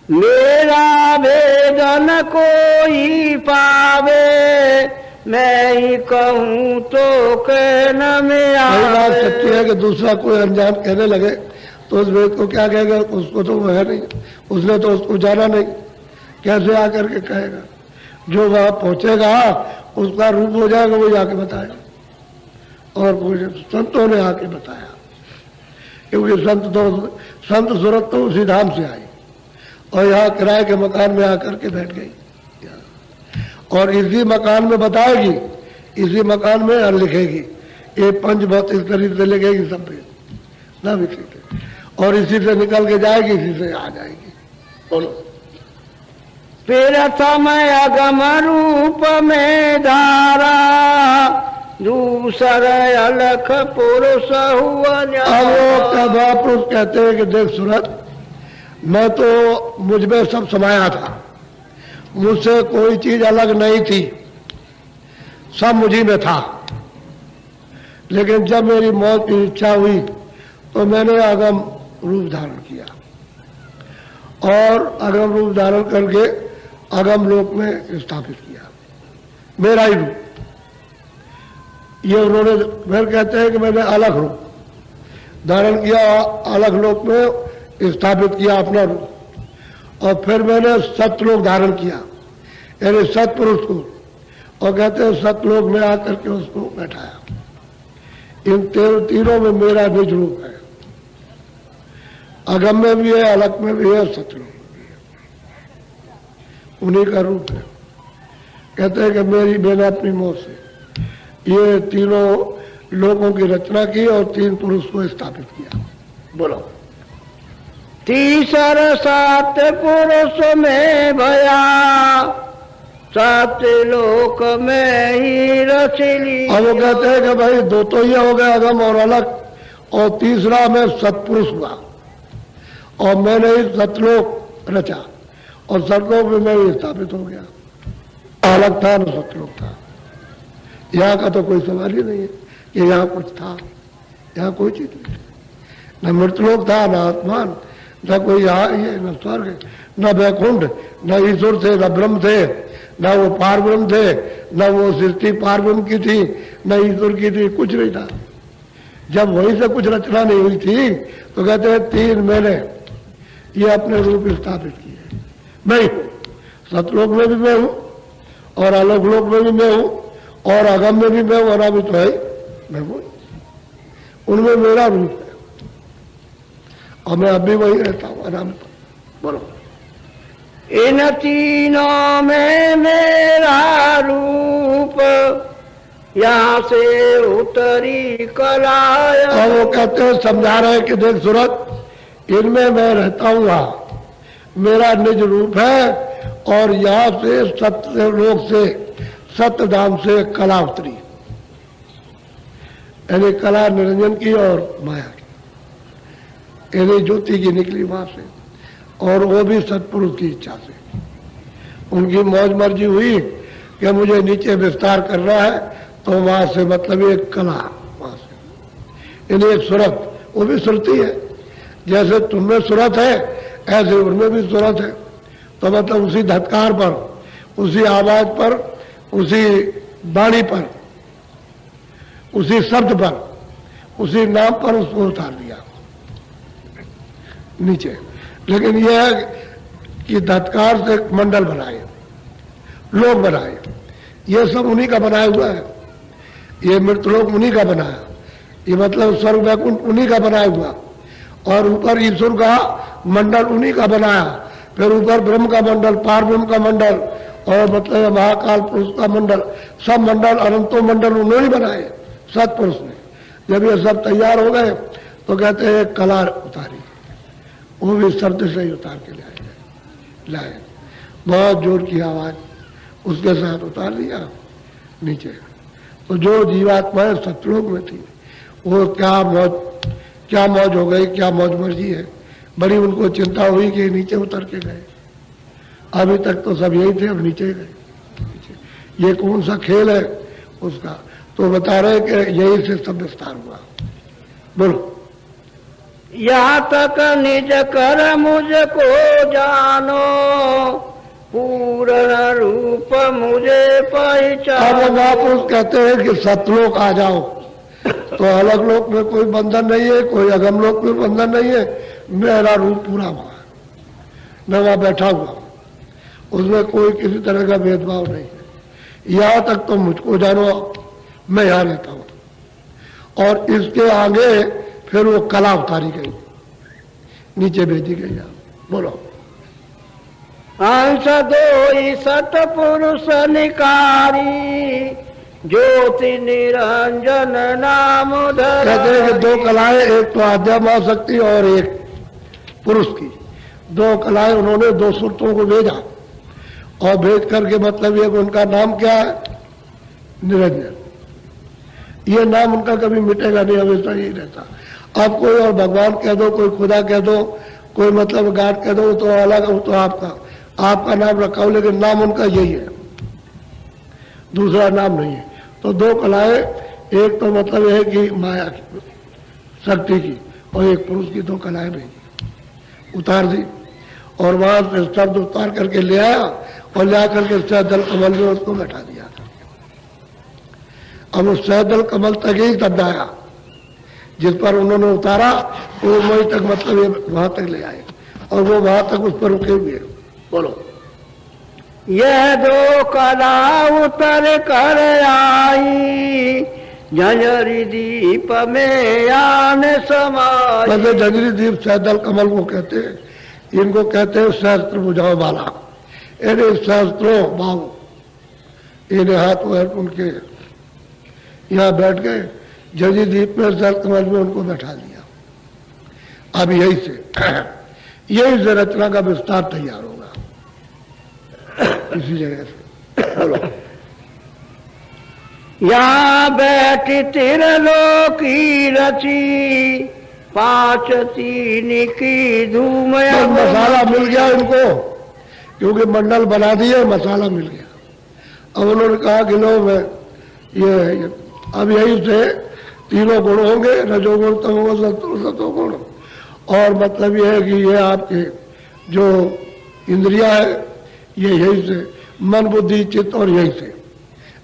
मेरा भेद न कोई पावे, मैं ही कहूँ तो कहना में आवे। बात सच्ची है कि दूसरा कोई अनजान कहने लगे तो उस भेद को क्या कहेगा? उसको तो वो है नहीं, उसने तो उसको जाना नहीं, कैसे आकर के कहेगा? जो वहां पहुंचेगा उसका रूप हो जाएगा, वो जाके बताएगा। और संतों ने आके बताया, क्योंकि संत सूरत तो उसी धाम से आई और यहाँ किराए के मकान में आकर के बैठ गई और इसी मकान में बताएगी, इसी मकान में लिखेगी। ये पंचभौत इस तरीके से लिखेगी सब पे ना लिखेगी और इसी से निकल के जाएगी, इसी से आ जाएगी। बोलो। फिर समय अगम रूप में धारा, दूसर अलख पुरुष हुआ। पुरुष कहते हैं कि देख सूरत, मैं तो मुझ में सब समाया था, मुझसे कोई चीज अलग नहीं थी, सब मुझी में था। लेकिन जब मेरी मौत की इच्छा हुई तो मैंने अगम रूप धारण किया और अगम रूप धारण करके अगम लोक में स्थापित किया मेरा ही रूप। ये उन्होंने फिर कहते हैं कि मैंने अलग रूप धारण किया, अलग लोक में स्थापित किया अपना रूप। और फिर मैंने सतलोक धारण किया, यानी सतपुरुष को, और कहते हैं सतलोक में आकर के उसको बैठाया। इन तीनों में मेरा निज रूप है, अगम में भी है, अलग में भी है, सतलोक में भी है, उन्हीं का रूप है। कहते हैं कि मैंने अपनी मौत से ये तीनों लोगों की रचना की और तीन पुरुष को स्थापित किया। बोलो। तीसर सात पुरुष में भया, सात लोक में ही रचली। अब वो कहते हैं कि भाई दो तो ये हो गया अगम और अलग, और तीसरा में सतपुरुष हुआ और मैंने ही सतलोक रचा और सतलोक में मैं ही स्थापित हो गया। अलग था न सतलोक था। यहाँ का तो कोई सवाल ही नहीं है कि यहाँ कुछ था, यहाँ कोई चीज नहीं, न मृतलोक था, न आत्मान, न कोई यहाँ ये, न स्वर्ग, न वैकुंठ, न ईश्वर थे, न ब्रह्म थे, न वो पार ब्रह्म थे, न वो सृष्टि पार ब्रह्म की थी, न ईश्वर की थी, कुछ नहीं था। जब वहीं से कुछ रचना नहीं हुई थी तो कहते हैं तीन मैंने ये अपने रूप स्थापित किए। मैं हूं, सतलोक में भी मैं हूं और अलग लोक में भी मैं हूं और अगम में भी मैं हूं, अनामित है मैं हूं, उनमें मेरा रूप है और मैं अब भी वही रहता हूं अनामित। बोलो। इन तीनों में मेरा रूप, यहाँ से उतरी कलाय। और वो कहते हैं, समझा रहे हैं कि देख सूरत, इनमें मैं रहता हूँ, वहां मेरा निज रूप है और यहाँ से सत्य लोक से सत्यधाम से कला उतरी, यानी कला निरंजन की और माया की, यानी ज्योति की निकली वहां से, और वो भी सत्पुरुष की इच्छा से। उनकी मौज मर्जी हुई कि मुझे नीचे विस्तार करना है तो वहां से मतलब एक कला वहां से, यानी एक सूरत, वो भी सुरती है। जैसे तुममें सूरत है ऐसे उनमें भी सूरत है। तो मतलब उसी धत्कार पर, उसी आवाज पर, उसी वाणी पर, उसी शब्द पर, उसी नाम पर उसको उतार दिया नीचे। लेकिन यह है कि धत्कार से मंडल बनाए, लोग बनाए, ये सब उन्हीं का बनाया हुआ है। ये मृतलोक उन्हीं का बनाया, ये मतलब स्वर्ग वैकुंठ उन्हीं का बनाया हुआ, और ऊपर ईश्वर का मंडल उन्हीं का बनाया, फिर ऊपर ब्रह्म का मंडल, पार ब्रह्म का मंडल और मतलब महाकाल पुरुष का मंडल, सब मंडल अनंतों मंडल उन्होंने बनाए सतपुरुष ने। जब ये सब तैयार हो गए तो कहते हैं कला उतारी, वो भी शब्द से ही उतार के लाए, बहुत जोर की आवाज उसके साथ उतार दिया नीचे। तो जो जीवात्माएं सतलोक में थी वो क्या मौज हो गई, क्या मौज मर्जी है, बड़ी उनको चिंता हुई कि नीचे उतर के गए। अभी तक तो सब यही थे, अब नीचे गए। ये कौन सा खेल है उसका, तो बता रहे कि यही से सब विस्तार हुआ। बोलो। यहाँ तक निज कर मुझको जानो, पूर्ण रूप मुझे पहचानो। अब महापुरुष कहते हैं कि सतलोक आ जाओ, तो अलग लोक में कोई बंधन नहीं है, कोई अगम लोक में बंधन नहीं है, मेरा रूप पूरा हुआ, मैं वहां बैठा हुआ, उसमें कोई किसी तरह का भेदभाव नहीं है। यहाँ तक तो मुझको जानो, मैं यहाँ रहता हूँ। और इसके आगे फिर वो कला उतारी गई, नीचे भेजी गई। बोलो। अंश दो सतपुरुष निकारी, ज्योति निरंजन नाम धरा। कहते हैं कि दो कलाएं, एक तो आद्यमाशक्ति और एक पुरुष की, दो कलाएं उन्होंने दो सुरतों को भेजा, और भेज करके मतलब ये उनका नाम क्या है, निरंजन। ये नाम उनका कभी मिटेगा नहीं, हमेशा यही रहता। अब कोई और भगवान कह दो, कोई खुदा कह दो, कोई मतलब गाड कह दो, तो अलग हो, तो आपका नाम रखा हो, लेकिन नाम उनका यही है, दूसरा नाम नहीं है। तो दो कलाएं, एक तो मतलब है कि माया की, शक्ति की, और एक पुरुष की, दो कलाएं भेजी, उतार दी। और वहां से शब्द उतार करके ले आया और ले आकर के सहदल कमल में उसको बैठा दिया था। अब उस सहदल कमल तक ही शब्द आया जिस पर उन्होंने उतारा, वो वहीं तक मतलब वहां तक ले आए, और वो वहां तक उस पर रुके हुए। बोलो। यह दो कला उतर कर आई, झंझरी दीप में आन समाई। मतलब झंझरी दीप सहदल कमल को कहते हैं, इनको कहते हैं सहस्त्र बुझाओ वाला। इन्हें सहस्त्रों बाहु, इन्हें हाथ पैर उनके यहाँ बैठ गए, झंझरी दीप में सहस्त्र कमल में उनको बैठा दिया। अब यही से रचना का विस्तार तैयार होगा, इसी जगह से। बोलो। यहाँ बैठी त्रिलोकी रची, पांच तीन की धूम। मसाला मिल गया इनको, क्योंकि मंडल बना दिए, मसाला मिल गया। अब उन्होंने कहा कि लो मैं ये अब यही से तीनों गुण होंगे, रजोगुण तमोगुण सतोगुण। और मतलब ये है कि ये आपके जो इंद्रिया है ये यही से, मन बुद्धि चित्त और यही से,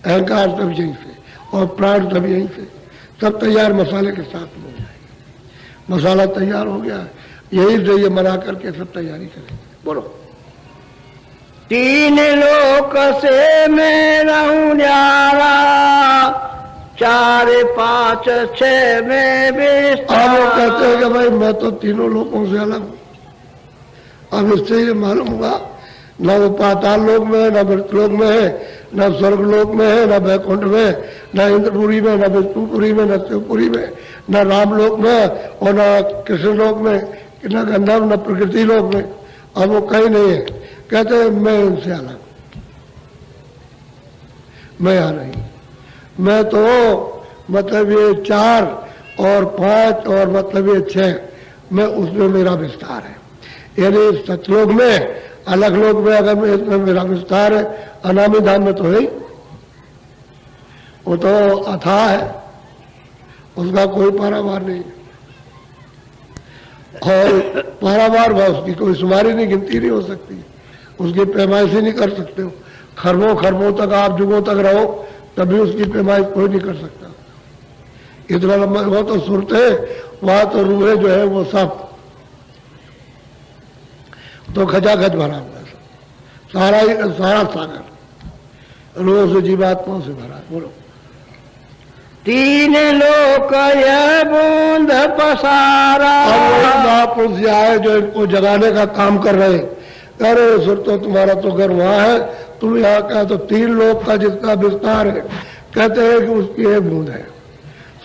अहंकार सब यही से, और प्राण सब यही से, सब तैयार मसाले के साथ हो जाएगा। मसाला तैयार हो गया, यही से ये मना करके सब तैयारी करेंगे। बोलो। तीन लोक से मैं रहूं न्यारा, चार पांच छह में विस्तार। अब वो कहते हैं कि भाई मैं तो तीनों लोकों से अलग हूं। अब इससे ये मालूम हुआ, न वो पाताल लोक में है, न मृतलोक में है, न स्वर्ग लोक में है, न वैकुंठ में, न इंद्रपुरी में, न विष्णुपुरी में, न शिवपुरी में, न रामलोक में, और न कृष्ण लोक में, न गंधर्व, न प्रकृति लोक में। अब वो कहीं नहीं है। कहते हैं मैं इनसे अलग, मैं यहाँ नहीं, मैं तो मतलब ये 4 और 5 और मतलब ये 6, मैं उसमें मेरा विस्तार है। यानी सतलोक में, अलग लोक में अगर मैं इसमें मेरा विस्तार है, अनामी धाम में तो है ही, वो तो अथाह है, उसका कोई पारावार नहीं। और पारावार वह उसकी कोई शुमारी नहीं, गिनती नहीं हो सकती, उसकी पैमाइश ही नहीं कर सकते हो। खरबों खरबों तक आप जुगों तक रहो तभी उसकी पैमाइश कोई नहीं कर सकता। इतना लंबा वो तो सुरत है, वहां तो रूहे जो है वो सब तो खचाखच भरा हुआ है, सारा सागर रूह से जीवात्माओं से भरा है। बोलो। तीन लोक यह बूंद पसारा। अब महापुरुष जी आए जो इनको जगाने का काम कर रहे, अरे सुर तो तुम्हारा तो घर वहां है, तुम यहाँ का तो तीन लोक का जिसका विस्तार है, कहते हैं कि उसकी एक बूंद है,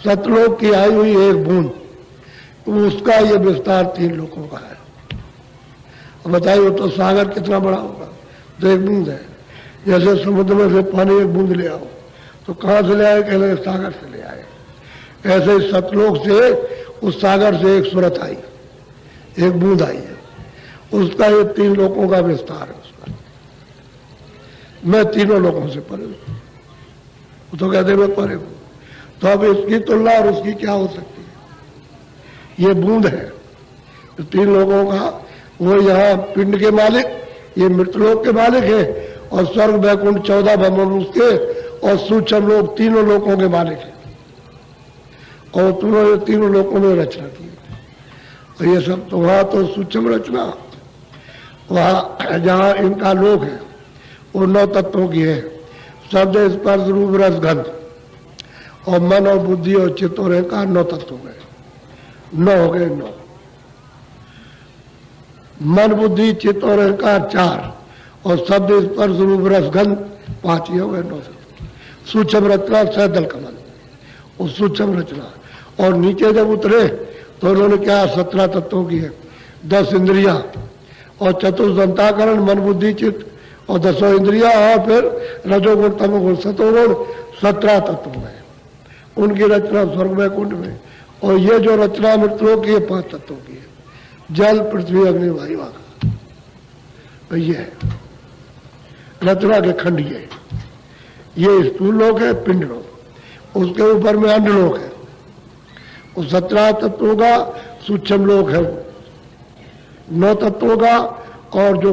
सतलोक की आई हुई एक बूंद, उसका ये विस्तार तीन लोगों का है। अब बताइए तो सागर कितना बड़ा होगा, तो एक बूंद है। जैसे समुद्र में से पानी एक बूंद ले आओ तो कहाँ से ले आए, कहते सागर से ले आए। ऐसे ही सतलोक से उस सागर से एक सूरत आई, एक बूंद आई है, उसका ये तीन लोगों का विस्तार है उसका। मैं तीनों लोगों से परे हूं, तो कहते मैं परे हूं, तो अब इसकी तुलना और उसकी क्या हो सकती है। ये बूंद है तो तीन लोगों का, वो यहाँ पिंड के मालिक, ये मृतलोक के मालिक है, और स्वर्ग बैकुंठ 14 भवन उसके, और सूक्ष्म लोग तीनों लोगों के मालिक है, और तुमने तीनों लोगों में रचना की। और ये सब तो वहां तो सूक्ष्म रचना, वहां जहाँ इनका लोक है वो 9 तत्वों की है, शब्द स्पर्श रूप रस गंध, और मन और बुद्धि और चित्त और अहंकार 9 तत्व गए, 9 हो गए 9। मन बुद्धि चित्त और अहंकार 4, और शब्द स्पर्श रूप रस गंध 5, ही हो गए 9 तत्व। सूक्ष्म रचना सैदल कमल, वो सूक्ष्म रचना। और नीचे जब उतरे तो उन्होंने क्या 17 तत्वों की है, 10 इंद्रिया और चतुर्दंताकरण, मन बुद्धि चित्त और 10 इंद्रिया, और फिर रजोगुण तमोगुण सतोगुण, 17 तत्व है उनकी रचना स्वर्ग वैकुंठ में। और ये जो रचना मृतलोक की है 5 तत्वों की है, जल पृथ्वी अग्नि वायु आकाश, तो ये है रचना के खंड। ये स्थूल लोक है, पिंड लोक, उसके ऊपर में अंड लोक है, उस 17 तत्वों का सूक्ष्म लोक है, 9 तत्वों का, और जो